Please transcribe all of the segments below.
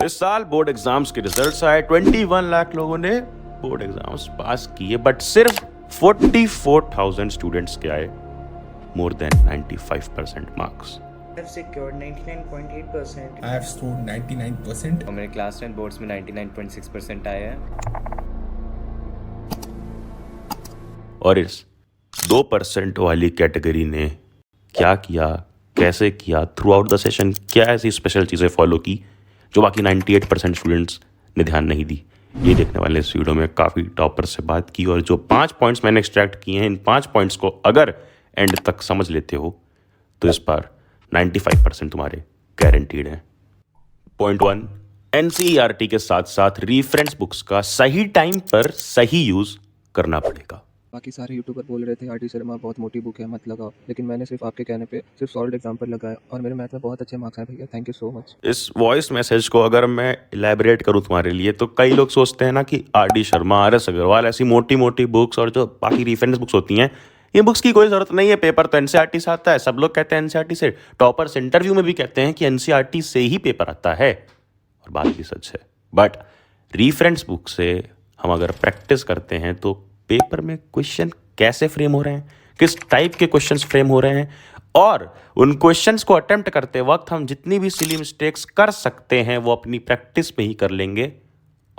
इस साल board exams के रिजल्ट्स आए। 21 लाख लोगों ने बोर्ड एग्जाम्स पास किए, बट सिर्फ 44,000 स्टूडेंट्स के आए more than 95% marks. I have secured 99.8%. I have scored 99%. और मेरे क्लास 10 बोर्ड्स में 99.6% आए हैं। और इस 2% वाली कैटेगरी ने क्या किया, कैसे किया, थ्रू आउट द सेशन क्या ऐसी स्पेशल चीज़ें फॉलो की जो बाकी 98% स्टूडेंट्स ने ध्यान नहीं दी, ये देखने वाले इस वीडियो में काफ़ी टॉपर से बात की। और जो 5 पॉइंट्स मैंने एक्सट्रैक्ट किए हैं, इन 5 पॉइंट्स को अगर एंड तक समझ लेते हो तो इस बार 95% तुम्हारे गारंटीड हैं। पॉइंट 1, एनसीईआरटी के साथ साथ रेफरेंस बुक्स का सही टाइम पर सही यूज़ करना पड़ेगा। बाकी सारे यूट्यूबर बोल रहे थे आर डी शर्मा बहुत मोटी बुक है मत लगाओ, लेकिन मैंने सिर्फ आपके कहने पे सिर्फ सॉलिड एग्जांपल लगाया और मेरे मैथ में बहुत अच्छे मार्क्स आए भैया, थैंक यू सो मच। इस वॉइस मैसेज को अगर मैं इलेबरेट करूं तुम्हारे लिए तो कई लोग सोचते हैं ना कि R D Sharma, R S Agrawal ऐसी मोटी मोटी बुक्स और जो बाकी रेफरेंस बुक्स होती हैं, ये बुक्स की कोई ज़रूरत नहीं है। पेपर तो एनसीईआरटी से आता है, सब लोग कहते हैं एनसीईआरटी से, टॉपर्स इंटरव्यू में भी कहते हैं कि एनसीईआरटी से ही पेपर आता है, और बात भी सच है। बट रेफरेंस बुक से हम अगर प्रैक्टिस करते हैं तो पेपर में क्वेश्चन कैसे फ्रेम हो रहे हैं, किस टाइप के क्वेश्चंस फ्रेम हो रहे हैं, और उन क्वेश्चंस को अटेम्प्ट करते वक्त हम जितनी भी सिली मिस्टेक्स कर सकते हैं वो अपनी प्रैक्टिस में ही कर लेंगे,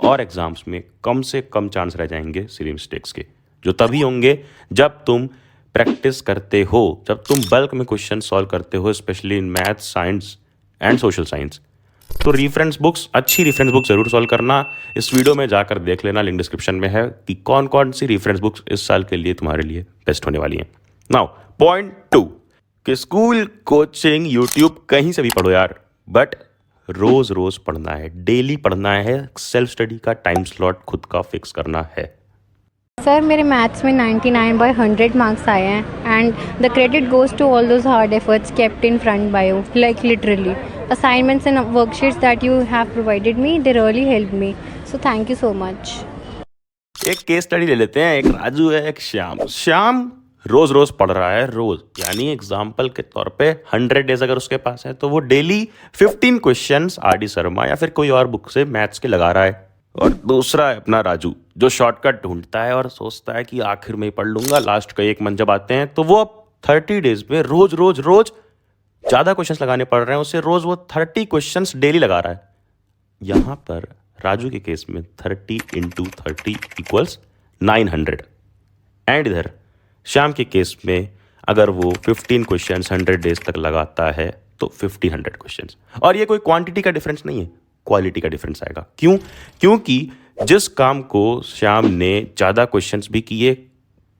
और एग्जाम्स में कम से कम चांस रह जाएंगे सिली मिस्टेक्स के, जो तभी होंगे जब तुम प्रैक्टिस करते हो, जब तुम बल्क में क्वेश्चन सॉल्व करते हो, specially in math, science and social science. तो रेफरेंस बुक्स, अच्छी रेफरेंस बुक जरूर सॉल्व करना। इस वीडियो में जाकर देख लेना, लिंक डिस्क्रिप्शन में है कि कौन कौन सी रेफरेंस बुक्स इस साल के लिए तुम्हारे लिए बेस्ट होने वाली हैं। नाउ पॉइंट 2, कि स्कूल, कोचिंग, यूट्यूब कहीं से भी पढ़ो यार, बट रोज रोज पढ़ना है, डेली पढ़ना है, सेल्फ स्टडी का टाइम स्लॉट खुद का फिक्स करना है। सर मेरे मैथ्स में 99/100 मार्क्स आए हैं and the credit goes to all those hard efforts kept in front by you, like literally assignments and worksheets that you have provided me, they really helped me, so thank you so much. एक case study ले लेते हैं। एक राजू है, एक श्याम रोज रोज पढ़ रहा है, रोज, यानी एग्जाम्पल के तौर पे 100 डेज अगर उसके पास है तो वो daily 15 questions are D Sharma या फिर कोई और बुक से मैथ्स के लगा रहा है। और दूसरा है अपना राजू, जो शॉर्टकट ढूंढता है और सोचता है कि आखिर में ही पढ़ लूंगा, लास्ट का 1 मंथ जब आते हैं तो वो अब 30 डेज में रोज रोज रोज ज़्यादा क्वेश्चंस लगाने पड़ रहे हैं उसे, रोज वो 30 क्वेश्चंस डेली लगा रहा है। यहाँ पर राजू के केस में 30 × 30 = 900, एंड इधर श्याम के केस में अगर वो 15 क्वेश्चंस 100 डेज तक लगाता है तो 1500 क्वेश्चंस। और ये कोई क्वांटिटी का डिफरेंस नहीं है, क्वालिटी का डिफरेंस आएगा। क्यों? क्योंकि जिस काम को श्याम ने ज़्यादा क्वेश्चंस भी किए,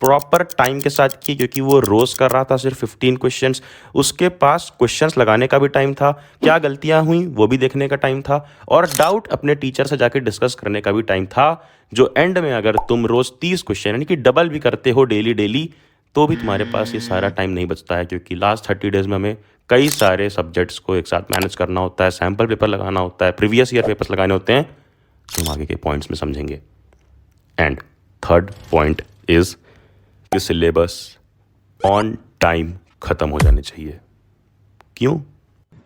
प्रॉपर टाइम के साथ किए, क्योंकि वो रोज कर रहा था सिर्फ 15 क्वेश्चंस, उसके पास क्वेश्चंस लगाने का भी टाइम था, क्या गलतियां हुई वो भी देखने का टाइम था, और डाउट अपने टीचर से जाके डिस्कस करने का भी टाइम था। जो एंड में अगर तुम रोज 30 क्वेश्चन यानी कि डबल भी करते हो डेली तो भी तुम्हारे पास ये सारा टाइम नहीं बचता है, क्योंकि लास्ट 30 डेज में हमें कई सारे सब्जेक्ट्स को एक साथ मैनेज करना होता है, सैम्पल पेपर लगाना होता है, प्रीवियस ईयर पेपर्स लगाने होते हैं, तो हम आगे के पॉइंट्स में समझेंगे। एंड थर्ड पॉइंट इज कि सिलेबस ऑन टाइम ख़त्म हो जाने चाहिए। क्यों?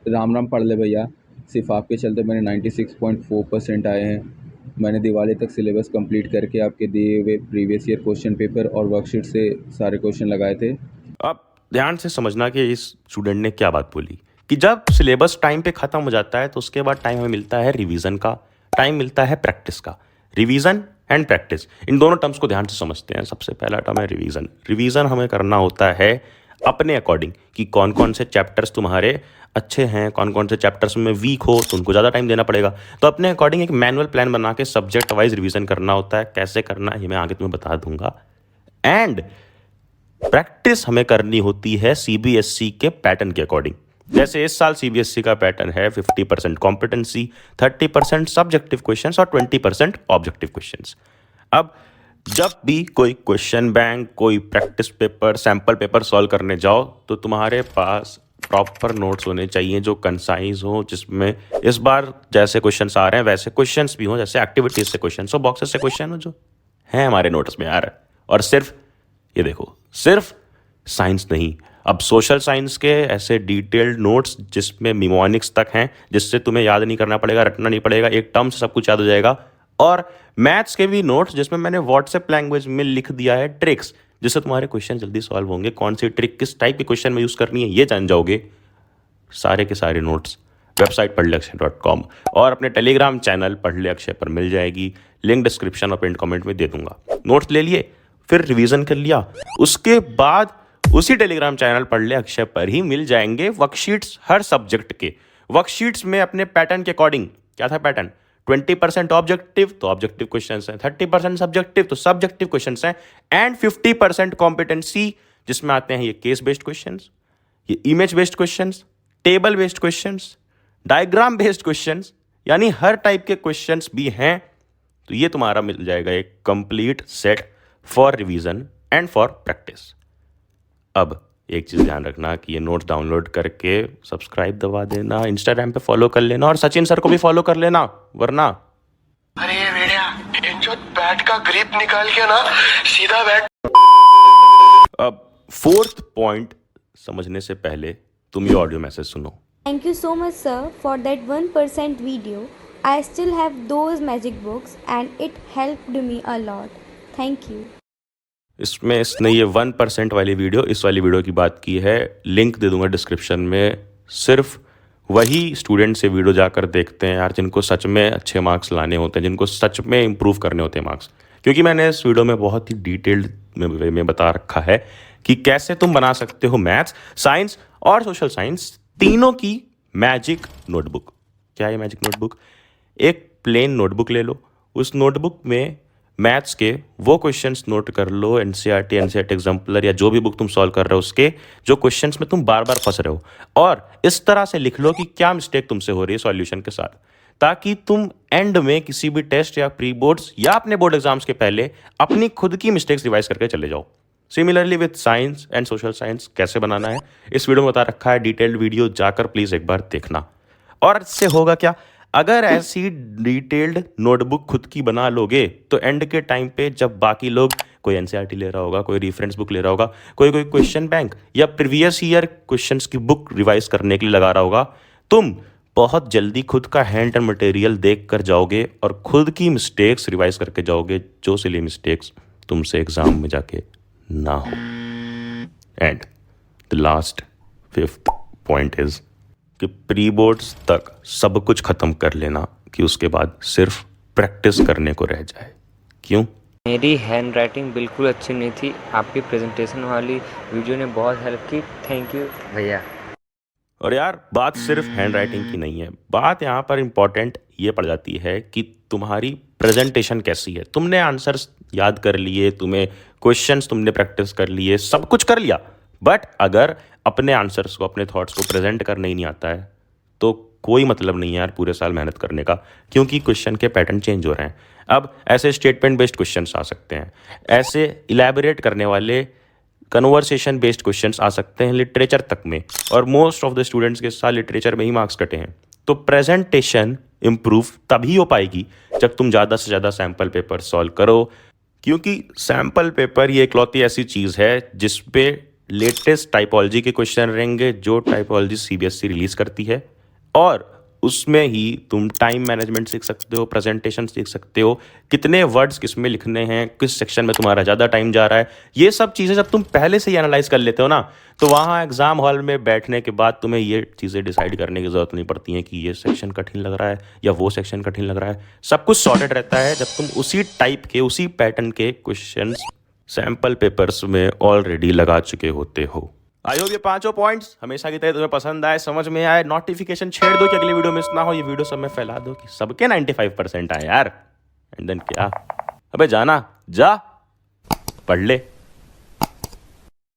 राम राम पढ़ ले भैया, सिर्फ आपके चलते मेरे 96.4% आए हैं। मैंने दिवाली तक सिलेबस कंप्लीट करके आपके दिए हुए प्रीवियस ईयर क्वेश्चन पेपर और वर्कशीट से सारे क्वेश्चन लगाए थे। अब ध्यान से समझना कि इस स्टूडेंट ने क्या बात बोली, कि जब सिलेबस टाइम पे ख़त्म हो जाता है तो उसके बाद टाइम हमें मिलता है रिवीजन का, टाइम मिलता है प्रैक्टिस का। रिवीजन एंड प्रैक्टिस, इन दोनों टर्म्स को ध्यान से समझते हैं। सबसे पहला टर्म है रिवीजन। रिवीजन हमें करना होता है अपने अकॉर्डिंग, कि कौन कौन से चैप्टर्स तुम्हारे अच्छे हैं, कौन कौन से चैप्टर्स में वीक हो तो उनको ज़्यादा टाइम देना पड़ेगा। तो अपने अकॉर्डिंग एक मैनुअल प्लान बना के सब्जेक्ट वाइज रिवीजन करना होता है। कैसे करना है ये मैं आगे तुम्हें बता दूंगा। एंड प्रैक्टिस हमें करनी होती है सीबीएसई के पैटर्न के अकॉर्डिंग। जैसे इस साल सीबीएसई का पैटर्न है 50% कॉम्पिटेंसी, 30% सब्जेक्टिव क्वेश्चंस और 20% ऑब्जेक्टिव क्वेश्चंस। अब जब भी कोई क्वेश्चन बैंक, कोई practice paper, sample paper solve करने जाओ तो तुम्हारे पास प्रॉपर नोट्स होने चाहिए जो कंसाइज हो, जिसमें इस बार जैसे क्वेश्चंस आ रहे हैं वैसे क्वेश्चंस भी हो, जैसे एक्टिविटीज से क्वेश्चन हो, बॉक्सेस से क्वेश्चन हो, जो है हमारे नोट्स में आ रहा है। और सिर्फ ये देखो, सिर्फ साइंस नहीं, अब सोशल साइंस के ऐसे डिटेल्ड नोट्स जिसमें निमोनिक्स तक हैं, जिससे तुम्हें याद नहीं करना पड़ेगा, रटना नहीं पड़ेगा, एक टर्म से सब कुछ याद हो जाएगा। और मैथ्स के भी नोट्स जिसमें मैंने व्हाट्सएप लैंग्वेज में लिख दिया है ट्रिक्स, जिससे तुम्हारे क्वेश्चन जल्दी सॉल्व होंगे। कौन सी ट्रिक किस टाइप के क्वेश्चन में यूज़ करनी है ये जान जाओगे। सारे के सारे नोट्स वेबसाइट पढ़लेअक्षय.com और अपने टेलीग्राम चैनल पढ़ले अक्षय पर मिल जाएगी। लिंक डिस्क्रिप्शन और पिन कमेंट में दे दूंगा। नोट्स ले लिए, फिर रिवीजन कर लिया, उसके बाद उसी टेलीग्राम चैनल पढ़ले अक्षय पर ही मिल जाएंगे वर्कशीट्स हर सब्जेक्ट के। वर्कशीट्स में अपने पैटर्न के अकॉर्डिंग, क्या था पैटर्न, 20% ऑब्जेक्टिव तो ऑब्जेक्टिव क्वेश्चंस हैं, 30% सब्जेक्टिव तो सब्जेक्टिव क्वेश्चंस हैं, एंड 50% कॉम्पिटेंसी जिसमें आते हैं ये केस बेस्ड क्वेश्चंस, ये image based questions, table based questions, diagram based questions, यानी हर टाइप के क्वेश्चंस भी हैं। तो ये तुम्हारा मिल जाएगा एक complete set for revision and for practice. अब एक चीज़ ध्यान रखना कि ये नोट्स डाउनलोड करके सब्सक्राइब दबा देना, इंस्टाग्राम पे फॉलो कर लेना और सचिन सर को भी फॉलो कर लेना, वरना अरे ये भेड़िया इनजो बैट का ग्रिप निकाल के ना सीधा बैट। अब फोर्थ पॉइंट समझने से पहले तुम ये ऑडियो मैसेज सुनो। Thank you so much, sir, for that 1% video. I still have those magic books and it helped me a lot. Thank you. इसमें इसने ये 1% वाली वीडियो, इस वाली वीडियो की बात की है। लिंक दे दूंगा डिस्क्रिप्शन में। सिर्फ वही स्टूडेंट से वीडियो जाकर देखते हैं यार जिनको सच में अच्छे मार्क्स लाने होते हैं, जिनको सच में इम्प्रूव करने होते हैं मार्क्स। क्योंकि मैंने इस वीडियो में बहुत ही डिटेल्ड में बता रखा है कि कैसे तुम बना सकते हो मैथ्स, साइंस और सोशल साइंस तीनों की मैजिक नोटबुक। क्या है मैजिक नोटबुक? एक प्लेन नोटबुक ले लो, उस नोटबुक में मैथ्स के वो क्वेश्चंस नोट कर लो, एनसीईआरटी एग्जाम्पलर या जो भी बुक तुम सॉल्व कर रहे हो उसके जो क्वेश्चंस में तुम बार बार फंस रहे हो, और इस तरह से लिख लो कि क्या मिस्टेक तुमसे हो रही है सॉल्यूशन के साथ, ताकि तुम एंड में किसी भी टेस्ट या प्री बोर्ड्स या अपने बोर्ड एग्जाम्स के पहले अपनी खुद की मिस्टेक्स रिवाइज करके चले जाओ। Similarly with science and social science कैसे बनाना है इस वीडियो में बता रखा है, डिटेल्ड वीडियो जाकर प्लीज एक बार देखना। और इससे होगा क्या, अगर ऐसी डिटेल्ड नोटबुक खुद की बना लोगे तो एंड के टाइम पे जब बाकी लोग, कोई एनसीईआरटी ले रहा होगा, कोई रेफरेंस बुक ले रहा होगा, कोई क्वेश्चन बैंक या प्रीवियस ईयर क्वेश्चंस की बुक रिवाइज करने के लिए लगा रहा होगा, तुम बहुत जल्दी खुद का हैंड एंड मटेरियल देख कर जाओगे और खुद की मिस्टेक्स रिवाइज करके जाओगे, जो सिली मिस्टेक्स तुमसे एग्जाम में जाके ना हो। And the last fifth point is कि प्री बोर्ड्स तक सब कुछ खत्म कर लेना कि उसके बाद सिर्फ प्रैक्टिस करने को रह जाए। क्यों? मेरी हैंड राइटिंग बिल्कुल अच्छी नहीं थी, आपकी प्रेजेंटेशन वाली वीडियो ने बहुत हेल्प की। थैंक यू भैया। और यार बात सिर्फ हैंड राइटिंग की नहीं है, बात यहाँ पर इंपॉर्टेंट ये पड़ जाती है कि तुम्हारी प्रेजेंटेशन कैसी है। तुमने आंसर्स याद कर लिए, तुम्हें क्वेश्चंस तुमने प्रैक्टिस कर लिए, सब कुछ कर लिया, बट अगर अपने आंसर्स को, अपने थॉट्स को प्रेजेंट करना ही नहीं आता है तो कोई मतलब नहीं है यार पूरे साल मेहनत करने का, क्योंकि क्वेश्चन के पैटर्न चेंज हो रहे हैं। अब ऐसे स्टेटमेंट बेस्ड क्वेश्चंस आ सकते हैं, ऐसे इलैबोरेट करने वाले कन्वर्सेशन बेस्ड क्वेश्चंस आ सकते हैं लिटरेचर तक में, और मोस्ट ऑफ द स्टूडेंट्स के साथ लिटरेचर में ही मार्क्स कटे हैं। तो प्रेजेंटेशन इम्प्रूव तभी हो पाएगी जब तुम ज़्यादा से ज़्यादा सैम्पल पेपर सॉल्व करो, क्योंकि सैम्पल पेपर ये इकलौती ऐसी चीज़ है जिस पे लेटेस्ट टाइपोलॉजी के क्वेश्चन रहेंगे जो टाइपोलॉजी सीबीएसई रिलीज करती है, और उसमें ही तुम टाइम मैनेजमेंट सीख सकते हो, प्रेजेंटेशन सीख सकते हो, कितने वर्ड्स किस में लिखने हैं, किस सेक्शन में तुम्हारा ज़्यादा टाइम जा रहा है। ये सब चीज़ें जब तुम पहले से ही एनालाइज कर लेते हो ना, तो वहाँ एग्जाम हॉल में बैठने के बाद तुम्हें ये चीज़ें डिसाइड करने की ज़रूरत नहीं पड़ती है कि ये सेक्शन कठिन लग रहा है या वो सेक्शन कठिन लग रहा है। सब कुछ सॉर्टेड रहता है जब तुम उसी टाइप के, उसी पैटर्न के क्वेश्चन सैम्पल पेपर्स में ऑलरेडी लगा चुके होते हो। आई होप ये पांचों पॉइंट्स हमेशा की तरह तुम्हें पसंद आए, समझ में आए। नोटिफिकेशन छेड़ दो कि अगली वीडियो मिस ना हो, ये वीडियो सब में फैला दो कि सबके 95% आए यार। एंड देन क्या, अबे जाना, जा पढ़ ले।